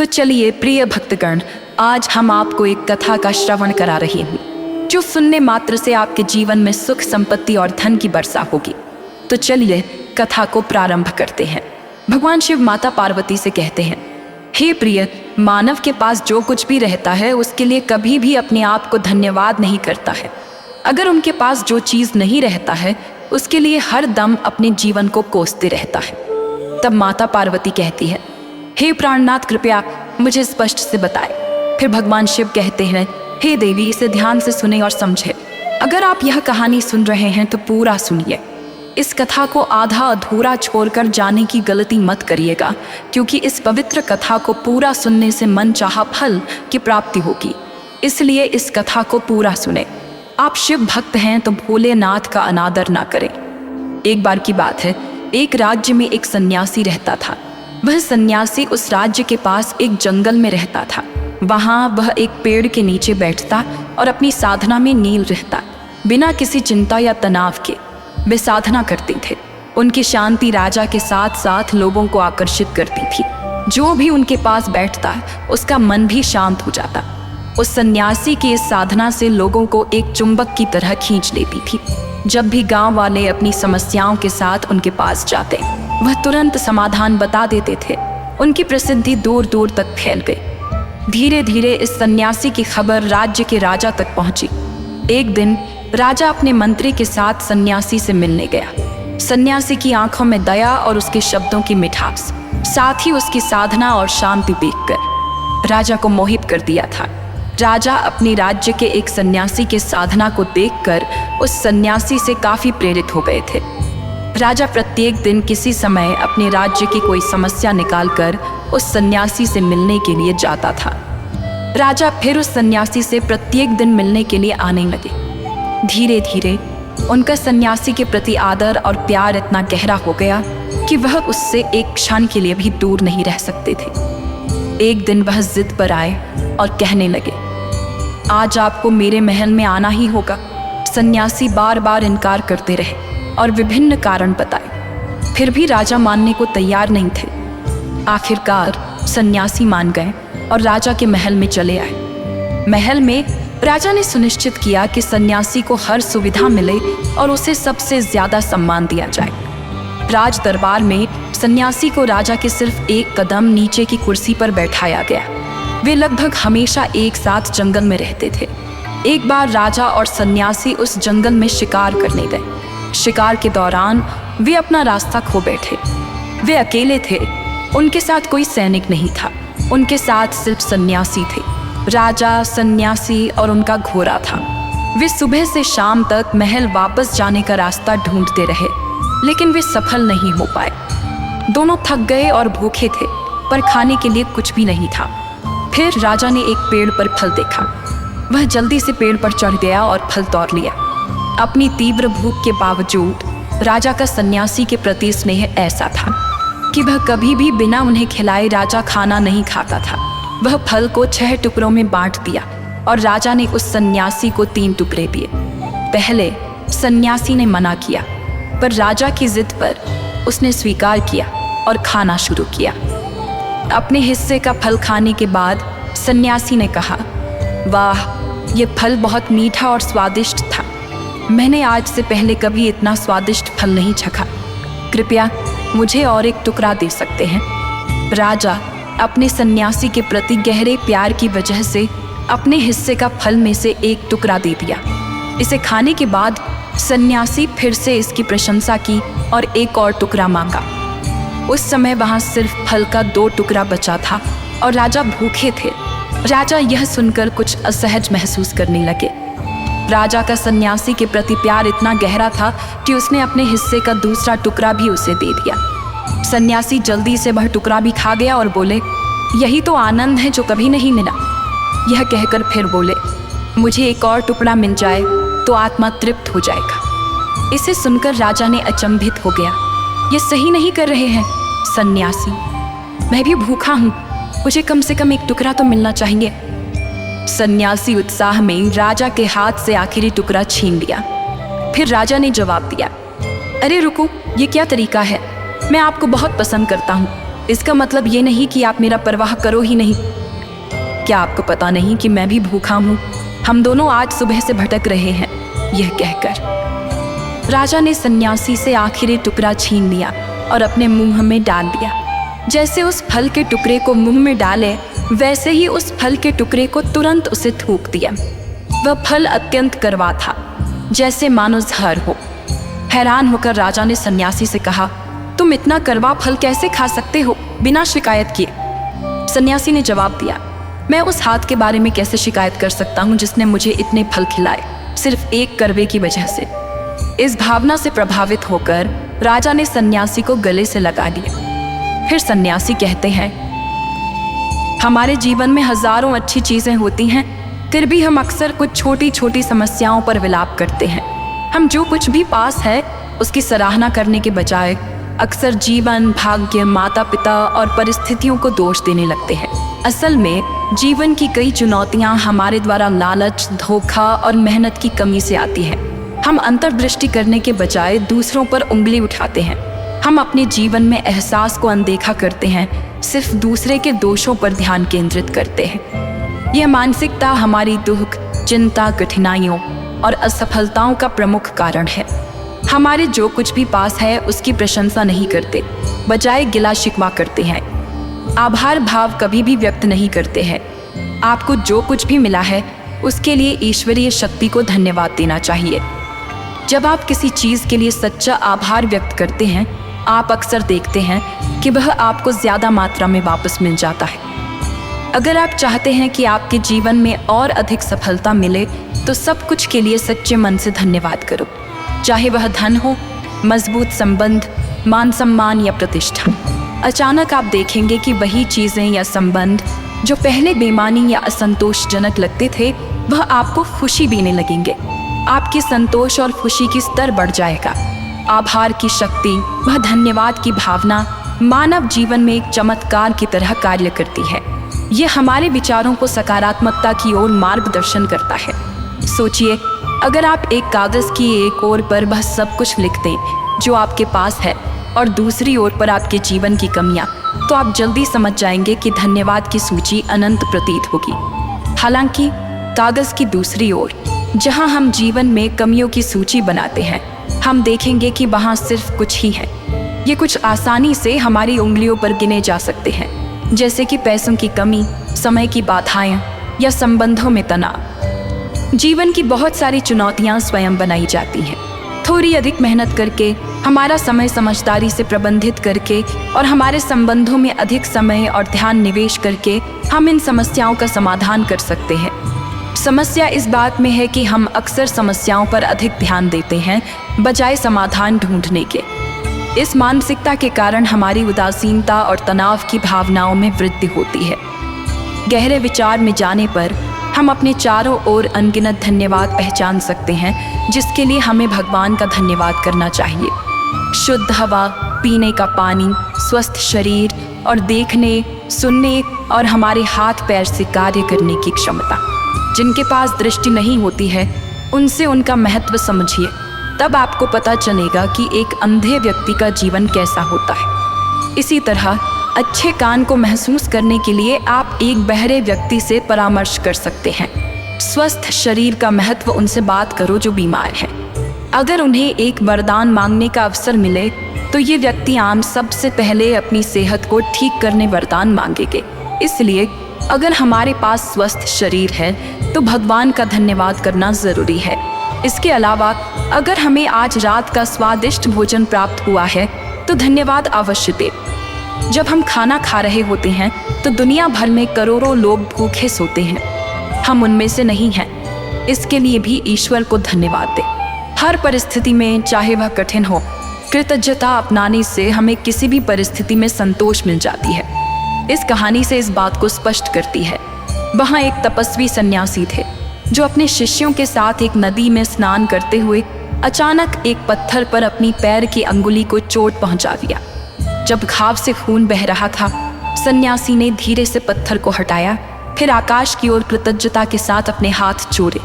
तो चलिए प्रिय भक्तगण, आज हम आपको एक कथा का श्रवण करा रहे हैं जो सुनने मात्र से आपके जीवन में सुख, संपत्ति और धन की वर्षा होगी। तो चलिए कथा को प्रारंभ करते हैं। भगवान शिव माता पार्वती से कहते हैं, हे प्रिय, मानव के पास जो कुछ भी रहता है उसके लिए कभी भी अपने आप को धन्यवाद नहीं करता है। अगर उनके पास जो चीज़ नहीं रहता है उसके लिए हर दम अपने जीवन को कोसते रहता है। तब माता पार्वती कहती है, हे प्राणनाथ, कृपया मुझे स्पष्ट से बताएं। फिर भगवान शिव कहते हैं, हे देवी, इसे ध्यान से सुने और समझे। अगर आप यह कहानी सुन रहे हैं तो पूरा सुनिए। इस कथा को आधा अधूरा छोड़कर जाने की गलती मत करिएगा, क्योंकि इस पवित्र कथा को पूरा सुनने से मनचाहा फल की प्राप्ति होगी। इसलिए इस कथा को पूरा सुने। आप शिव भक्त हैं तो भोलेनाथ का अनादर ना करें। एक बार की बात है, एक राज्य में एक सन्यासी रहता था। वह सन्यासी उस राज्य के पास एक जंगल में रहता था। वहाँ वह एक पेड़ के नीचे बैठता और अपनी साधना में नील रहता। बिना किसी चिंता या तनाव के वे साधना करते थे। उनकी शांति राजा के साथ साथ लोगों को आकर्षित करती थी। जो भी उनके पास बैठता उसका मन भी शांत हो जाता। उस सन्यासी की इस साधना से लोगों को एक चुंबक की तरह खींच लेती थी। जब भी गांव वाले अपनी समस्याओं के साथ उनके पास जाते, वह तुरंत समाधान बता देते थे। उनकी प्रसिद्धि दूर दूर तक फैल गई। धीरे धीरे इस सन्यासी की खबर राज्य के राजा तक पहुंची। एक दिन राजा अपने मंत्री के साथ सन्यासी से मिलने गया। सन्यासी की आंखों में दया और उसके शब्दों की मिठास, साथ ही उसकी साधना और शांति देखकर राजा को मोहित कर दिया था। राजा अपने राज्य के एक सन्यासी के साधना को देखकर उस सन्यासी से काफी प्रेरित हो गए थे। राजा प्रत्येक दिन किसी समय अपने राज्य की कोई समस्या निकालकर उस सन्यासी से मिलने के लिए जाता था। राजा फिर उस सन्यासी से प्रत्येक दिन मिलने के लिए आने लगे। धीरे धीरे उनका सन्यासी के प्रति आदर और प्यार इतना गहरा हो गया कि वह उससे एक क्षण के लिए भी दूर नहीं रह सकते थे। एक दिन वह जिद पर आए और कहने लगे, आज आपको मेरे महल में आना ही होगा। सन्यासी बार बार इनकार करते रहे और विभिन्न कारण बताए, फिर भी राजा मानने को तैयार नहीं थे। आखिरकार सन्यासी मान गए और राजा के महल में चले आए। महल में राजा ने सुनिश्चित किया कि सन्यासी को हर सुविधा मिले और उसे सबसे ज्यादा सम्मान दिया जाए। राज दरबार में सन्यासी को राजा के सिर्फ एक कदम नीचे की कुर्सी पर बैठाया गया। वे लगभग हमेशा एक साथ जंगल में रहते थे। एक बार राजा और सन्यासी उस जंगल में शिकार करने गए। शिकार के दौरान वे अपना रास्ता खो बैठे। वे अकेले थे, उनके साथ कोई सैनिक नहीं था। उनके साथ सिर्फ सन्यासी थे। राजा, सन्यासी और उनका घोड़ा था। वे सुबह से शाम तक महल वापस जाने का रास्ता ढूंढते रहे, लेकिन वे सफल नहीं हो पाए। दोनों थक गए और भूखे थे, पर खाने के लिए कुछ भी नहीं था। फिर राजा ने एक पेड़ पर फल देखा। वह जल्दी से पेड़ पर चढ़ गया और फल तोड़ लिया। अपनी तीव्र भूख के बावजूद राजा का सन्यासी के प्रति स्नेह ऐसा था कि वह कभी भी बिना उन्हें खिलाए राजा खाना नहीं खाता था। वह फल को 6 टुकड़ों में बांट दिया और राजा ने उस सन्यासी को 3 टुकड़े दिए। पहले सन्यासी ने मना किया, पर राजा की जिद पर उसने स्वीकार किया और खाना शुरू किया। अपने हिस्से का फल खाने के बाद सन्यासी ने कहा, वाह, ये फल बहुत मीठा और स्वादिष्ट था। मैंने आज से पहले कभी इतना स्वादिष्ट फल नहीं चखा। कृपया मुझे और एक टुकड़ा दे सकते हैं? राजा अपने सन्यासी के प्रति गहरे प्यार की वजह से अपने हिस्से का फल में से एक टुकड़ा दे दिया। इसे खाने के बाद सन्यासी फिर से इसकी प्रशंसा की और एक और टुकड़ा मांगा। उस समय वहाँ सिर्फ फल का 2 टुकड़ा बचा था और राजा भूखे थे। राजा यह सुनकर कुछ असहज महसूस करने लगे। राजा का सन्यासी के प्रति प्यार इतना गहरा था कि उसने अपने हिस्से का दूसरा टुकड़ा भी उसे दे दिया। सन्यासी जल्दी से वह टुकड़ा भी खा गया और बोले, यही तो आनंद है जो कभी नहीं मिला। यह कहकर फिर बोले, मुझे एक और टुकड़ा मिल जाए तो आत्मा तृप्त हो जाएगा। इसे सुनकर राजा ने अचंभित हो गया। ये सही नहीं कर रहे हैं सन्यासी, मैं भी भूखा हूँ, मुझे कम से कम एक टुकड़ा तो मिलना चाहिए। सन्यासी उत्साह में राजा के हाथ से आखिरी टुकड़ा छीन लिया। फिर राजा ने जवाब दिया, अरे रुको, ये क्या तरीका है? मैं आपको बहुत पसंद करता हूँ, इसका मतलब ये नहीं कि आप मेरा परवाह करो ही नहीं। क्या आपको पता नहीं कि मैं भी भूखा हूँ? हम दोनों आज सुबह से भटक रहे हैं। यह कहकर राजा ने सन्यासी से आखिरी टुकड़ा छीन लिया और अपने मुंह में डाल दिया। जैसे उस फल के टुकड़े को मुंह में डाले, वैसे ही उस फल के टुकड़े को तुरंत उसे थूक दिया। वह फल अत्यंत कड़वा था, जैसे मानो जहर हो। हैरान होकर राजा ने सन्यासी से कहा, तुम इतना कड़वा फल कैसे खा सकते हो बिना शिकायत किए? सन्यासी ने जवाब दिया, मैं उस हाथ के बारे में कैसे शिकायत कर सकता हूँ जिसने मुझे इतने फल खिलाए, सिर्फ एक कड़वे की वजह से। इस भावना से प्रभावित होकर राजा ने सन्यासी को गले से लगा लिया। फिर सन्यासी कहते हैं, हमारे जीवन में हजारों अच्छी चीजें होती हैं, फिर भी हम अक्सर कुछ छोटी छोटी समस्याओं पर विलाप करते हैं। हम जो कुछ भी पास है उसकी सराहना करने के बजाय अक्सर जीवन, भाग्य, माता पिता और परिस्थितियों को दोष देने लगते हैं। असल में जीवन की कई चुनौतियां हमारे द्वारा लालच, धोखा और मेहनत की कमी से आती है। हम अंतर्दृष्टि करने के बजाय दूसरों पर उंगली उठाते हैं। हम अपने जीवन में एहसास को अनदेखा करते हैं, सिर्फ दूसरे के दोषों पर ध्यान केंद्रित करते हैं। यह मानसिकता हमारी दुख, चिंता, कठिनाइयों और असफलताओं का प्रमुख कारण है। हमारे जो कुछ भी पास है उसकी प्रशंसा नहीं करते, बजाय गिला शिकवा करते हैं। आभार भाव कभी भी व्यक्त नहीं करते हैं। आपको जो कुछ भी मिला है उसके लिए ईश्वरीय शक्ति को धन्यवाद देना चाहिए। जब आप किसी चीज़ के लिए सच्चा आभार व्यक्त करते हैं, आप अक्सर देखते हैं कि वह आपको ज़्यादा मात्रा में वापस मिल जाता है। अगर आप चाहते हैं कि आपके जीवन में और अधिक सफलता मिले, तो सब कुछ के लिए सच्चे मन से धन्यवाद करो, चाहे वह धन हो, मजबूत संबंध, मान सम्मान या प्रतिष्ठा। अचानक आप देखेंगे कि वही चीज़ें या संबंध जो पहले बेमानी या असंतोषजनक लगते थे, वह आपको खुशी देने लगेंगे। आपकी संतोष और खुशी की स्तर बढ़ जाएगा। आभार की शक्ति, वह धन्यवाद की भावना मानव जीवन में एक चमत्कार की तरह कार्य करती है। यह हमारे विचारों को सकारात्मकता की ओर मार्गदर्शन करता है। सोचिए, अगर आप एक कागज़ की एक ओर पर वह सब कुछ लिख दें जो आपके पास है और दूसरी ओर पर आपके जीवन की कमियां, तो आप जल्दी समझ जाएंगे कि धन्यवाद की सूची अनंत प्रतीत होगी। हालांकि कागज़ की दूसरी ओर, जहां हम जीवन में कमियों की सूची बनाते हैं, हम देखेंगे कि वहां सिर्फ कुछ ही है। ये कुछ आसानी से हमारी उंगलियों पर गिने जा सकते हैं, जैसे कि पैसों की कमी, समय की बाधाएं या संबंधों में तनाव। जीवन की बहुत सारी चुनौतियां स्वयं बनाई जाती हैं। थोड़ी अधिक मेहनत करके, हमारा समय समझदारी से प्रबंधित करके और हमारे संबंधों में अधिक समय और ध्यान निवेश करके हम इन समस्याओं का समाधान कर सकते हैं। समस्या इस बात में है कि हम अक्सर समस्याओं पर अधिक ध्यान देते हैं बजाय समाधान ढूंढने के। इस मानसिकता के कारण हमारी उदासीनता और तनाव की भावनाओं में वृद्धि होती है। गहरे विचार में जाने पर हम अपने चारों ओर अनगिनत धन्यवाद पहचान सकते हैं, जिसके लिए हमें भगवान का धन्यवाद करना चाहिए। शुद्ध हवा, पीने का पानी, स्वस्थ शरीर और देखने, सुनने और हमारे हाथ पैर से कार्य करने की क्षमता। जिनके पास दृष्टि नहीं होती है, उनसे उनका महत्व समझिए, तब आपको पता चलेगा कि एक अंधे व्यक्ति का जीवन कैसा होता है। इसी तरह अच्छे कान को महसूस करने के लिए आप एक बहरे व्यक्ति से परामर्श कर सकते हैं। स्वस्थ शरीर का महत्व उनसे बात करो जो बीमार है। अगर उन्हें एक वरदान मांगने का अवसर मिले, तो ये व्यक्ति आम सबसे पहले अपनी सेहत को ठीक करने वरदान मांगेंगे। इसलिए अगर हमारे पास स्वस्थ शरीर है, तो भगवान का धन्यवाद करना ज़रूरी है। इसके अलावा अगर हमें आज रात का स्वादिष्ट भोजन प्राप्त हुआ है, तो धन्यवाद अवश्य दें। जब हम खाना खा रहे होते हैं, तो दुनिया भर में करोड़ों लोग भूखे सोते हैं। हम उनमें से नहीं हैं। इसके लिए भी ईश्वर को धन्यवाद दें। हर परिस्थिति में, चाहे वह कठिन हो, कृतज्ञता अपनाने से हमें किसी भी परिस्थिति में संतोष मिल जाती है। इस कहानी से इस बात को स्पष्ट करती है। वहाँ एक तपस्वी सन्यासी थे जो अपने शिष्यों के साथ एक नदी में स्नान करते हुए अचानक एक पत्थर पर अपनी पैर की अंगुली को चोट पहुंचा दिया। जब घाव से खून बह रहा था, सन्यासी ने धीरे से पत्थर को हटाया, फिर आकाश की ओर कृतज्ञता के साथ अपने हाथ जोड़े।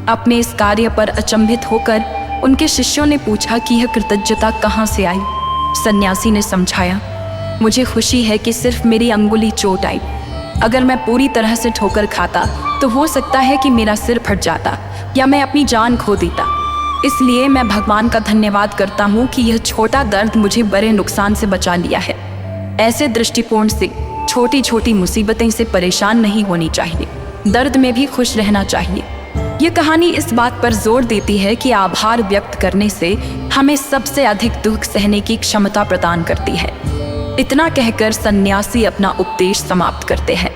अपने इस कार्य पर अचंभित होकर उनके शिष्यों ने पूछा कि यह कृतज्ञता कहाँ से आई। सन्यासी ने समझाया, मुझे खुशी है कि सिर्फ मेरी अंगुली चोट आई। अगर मैं पूरी तरह से ठोकर खाता तो हो सकता है कि मेरा सिर फट जाता या मैं अपनी जान खो देता। इसलिए मैं भगवान का धन्यवाद करता हूँ कि यह छोटा दर्द मुझे बड़े नुकसान से बचा लिया है। ऐसे दृष्टिकोण से छोटी छोटी मुसीबतें से परेशान नहीं होनी चाहिए, दर्द में भी खुश रहना चाहिए। ये कहानी इस बात पर जोर देती है कि आभार व्यक्त करने से हमें सबसे अधिक दुख सहने की क्षमता प्रदान करती है। इतना कहकर सन्यासी अपना उपदेश समाप्त करते हैं।